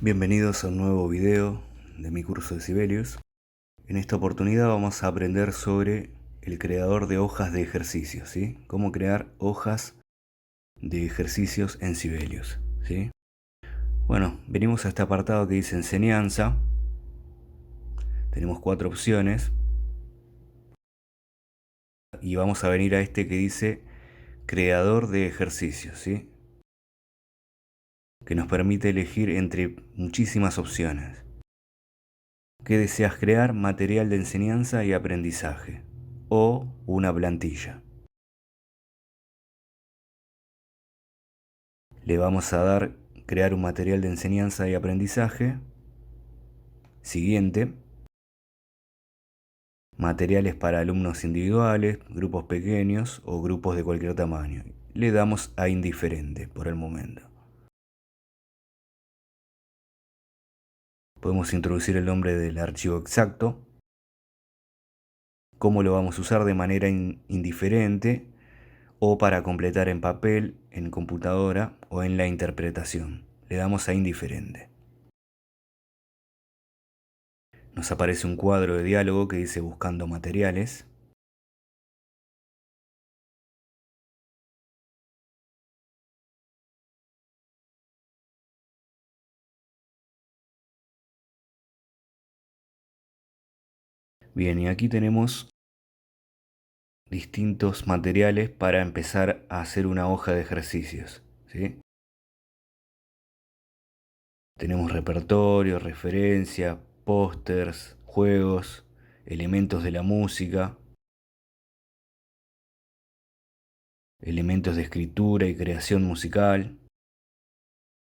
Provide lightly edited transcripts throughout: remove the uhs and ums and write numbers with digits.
Bienvenidos a un nuevo video de mi curso de Sibelius. En esta oportunidad vamos a aprender sobre el creador de hojas de ejercicios, ¿sí? Cómo crear hojas de ejercicios en Sibelius, ¿sí? Bueno, venimos a este apartado que dice enseñanza. Tenemos 4 opciones. Y vamos a venir a este que dice creador de ejercicios, ¿sí? Que nos permite elegir entre muchísimas opciones. ¿Qué deseas crear? Material de enseñanza y aprendizaje. O una plantilla. Le vamos a dar crear un material de enseñanza y aprendizaje. Siguiente. Materiales para alumnos individuales, grupos pequeños o grupos de cualquier tamaño. Le damos a indiferente por el momento. Podemos introducir el nombre del archivo exacto. Cómo lo vamos a usar de manera indiferente o para completar en papel, en computadora o en la interpretación. Le damos a indiferente. Nos aparece un cuadro de diálogo que dice buscando materiales. Bien, y aquí tenemos distintos materiales para empezar a hacer una hoja de ejercicios, ¿sí? Tenemos repertorio, referencia, pósters, juegos, elementos de la música, elementos de escritura y creación musical.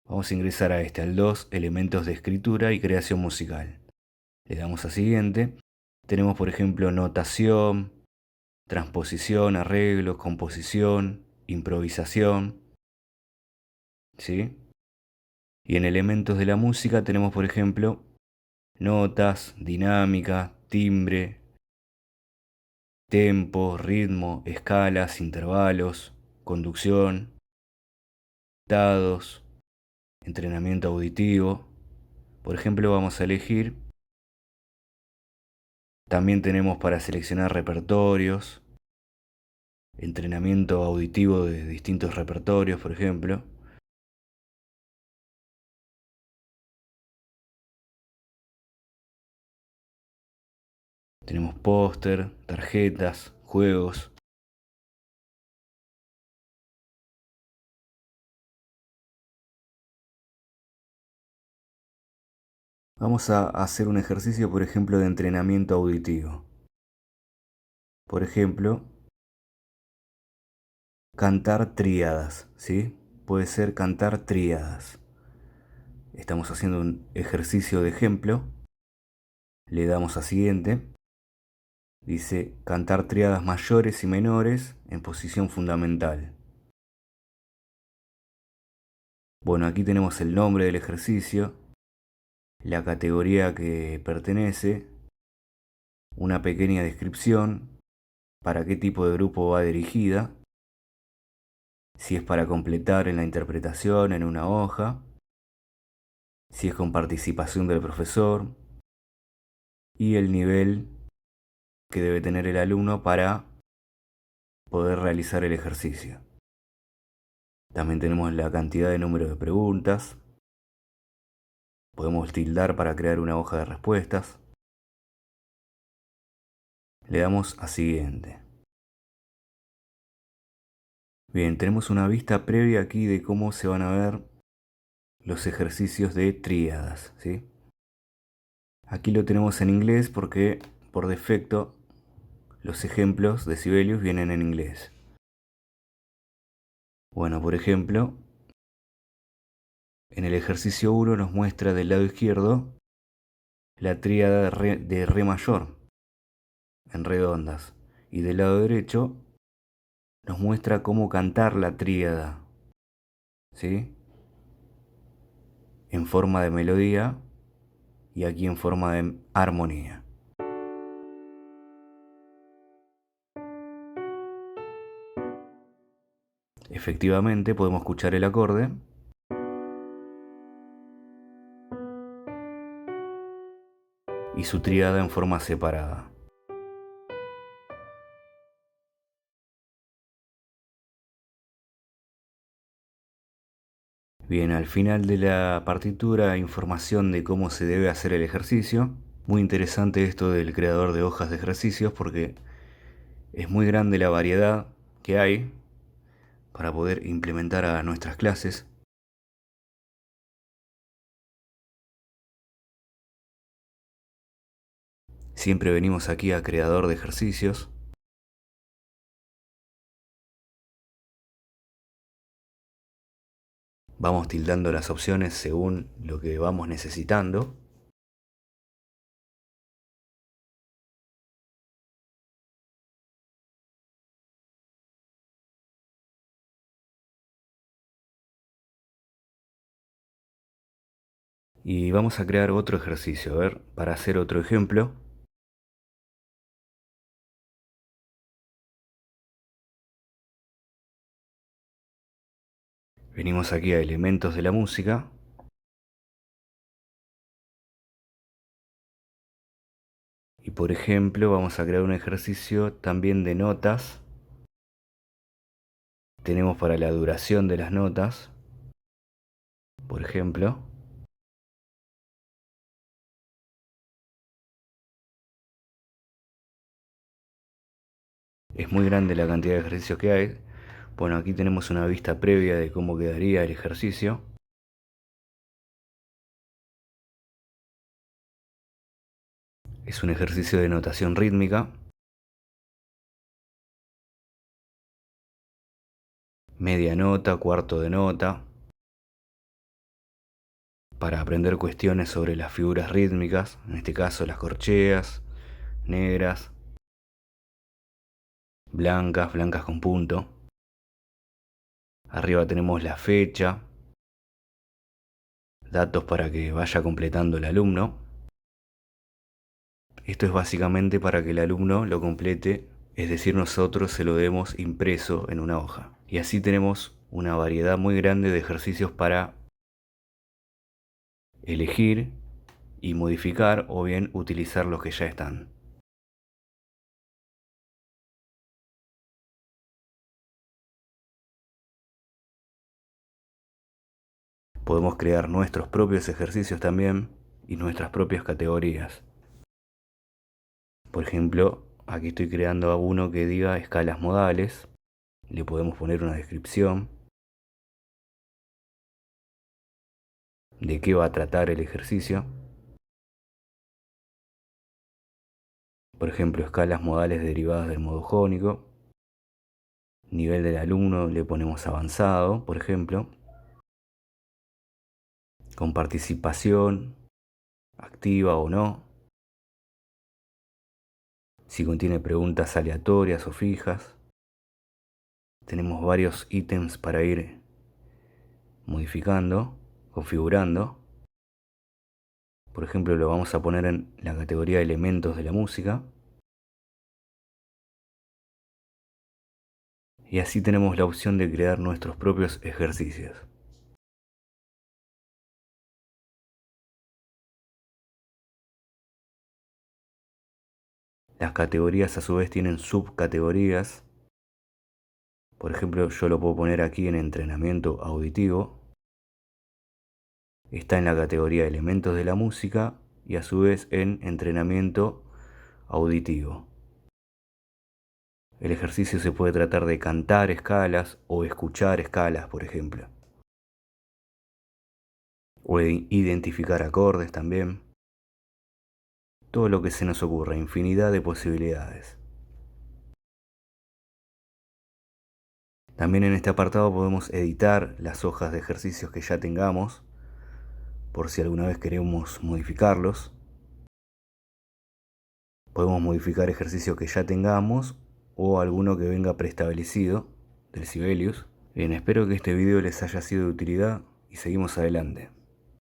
Vamos a ingresar a este, al 2, elementos de escritura y creación musical. Le damos a siguiente. Tenemos, por ejemplo, notación, transposición, arreglo, composición, improvisación, ¿sí? Y en elementos de la música tenemos, por ejemplo, notas, dinámica, timbre, tempo, ritmo, escalas, intervalos, conducción, dados, entrenamiento auditivo. Por ejemplo, vamos a elegir. También tenemos para seleccionar repertorios, entrenamiento auditivo de distintos repertorios, por ejemplo. Tenemos póster, tarjetas, juegos. Vamos a hacer un ejercicio, por ejemplo, de entrenamiento auditivo. Por ejemplo, cantar tríadas, ¿sí? Puede ser cantar tríadas. Estamos haciendo un ejercicio de ejemplo. Le damos a siguiente. Dice cantar tríadas mayores y menores en posición fundamental. Bueno, aquí tenemos el nombre del ejercicio, la categoría que pertenece, una pequeña descripción, para qué tipo de grupo va dirigida, si es para completar en la interpretación en una hoja, si es con participación del profesor y el nivel que debe tener el alumno para poder realizar el ejercicio. También tenemos la cantidad de número de preguntas. Podemos tildar para crear una hoja de respuestas. Le damos a siguiente. Bien, tenemos una vista previa aquí de cómo se van a ver los ejercicios de tríadas, ¿sí? Aquí lo tenemos en inglés porque por defecto los ejemplos de Sibelius vienen en inglés. Bueno, por ejemplo, en el ejercicio 1 nos muestra del lado izquierdo la tríada de re mayor en redondas y del lado derecho nos muestra cómo cantar la tríada, ¿sí? En forma de melodía y aquí en forma de armonía. Efectivamente podemos escuchar el acorde y su tríada en forma separada. Bien, al final de la partitura hay información de cómo se debe hacer el ejercicio. Muy interesante esto del creador de hojas de ejercicios porque es muy grande la variedad que hay para poder implementar a nuestras clases. Siempre venimos aquí a creador de ejercicios. Vamos tildando las opciones según lo que vamos necesitando. Y vamos a crear otro ejercicio. A ver, para hacer otro ejemplo, venimos aquí a elementos de la música. Y por ejemplo, vamos a crear un ejercicio también de notas. Tenemos para la duración de las notas, por ejemplo. Es muy grande la cantidad de ejercicios que hay. Bueno, aquí tenemos una vista previa de cómo quedaría el ejercicio. Es un ejercicio de notación rítmica. Media nota, cuarto de nota. Para aprender cuestiones sobre las figuras rítmicas, en este caso las corcheas, negras, blancas, blancas con punto. Arriba tenemos la fecha, datos para que vaya completando el alumno. Esto es básicamente para que el alumno lo complete, es decir, nosotros se lo demos impreso en una hoja. Y así tenemos una variedad muy grande de ejercicios para elegir y modificar o bien utilizar los que ya están. Podemos crear nuestros propios ejercicios también y nuestras propias categorías. Por ejemplo, aquí estoy creando uno que diga escalas modales. Le podemos poner una descripción de qué va a tratar el ejercicio. Por ejemplo, escalas modales derivadas del modo jónico. Nivel del alumno le ponemos avanzado, por ejemplo. Con participación activa o no. Si contiene preguntas aleatorias o fijas. Tenemos varios ítems para ir modificando, configurando. Por ejemplo, lo vamos a poner en la categoría de elementos de la música. Y así tenemos la opción de crear nuestros propios ejercicios. Las categorías a su vez tienen subcategorías. Por ejemplo, yo lo puedo poner aquí en entrenamiento auditivo. Está en la categoría de elementos de la música y a su vez en entrenamiento auditivo. El ejercicio se puede tratar de cantar escalas o escuchar escalas, por ejemplo. O de identificar acordes también. Todo lo que se nos ocurra, infinidad de posibilidades. También en este apartado podemos editar las hojas de ejercicios que ya tengamos, por si alguna vez queremos modificarlos. Podemos modificar ejercicios que ya tengamos o alguno que venga preestablecido del Sibelius. Bien, espero que este video les haya sido de utilidad y seguimos adelante.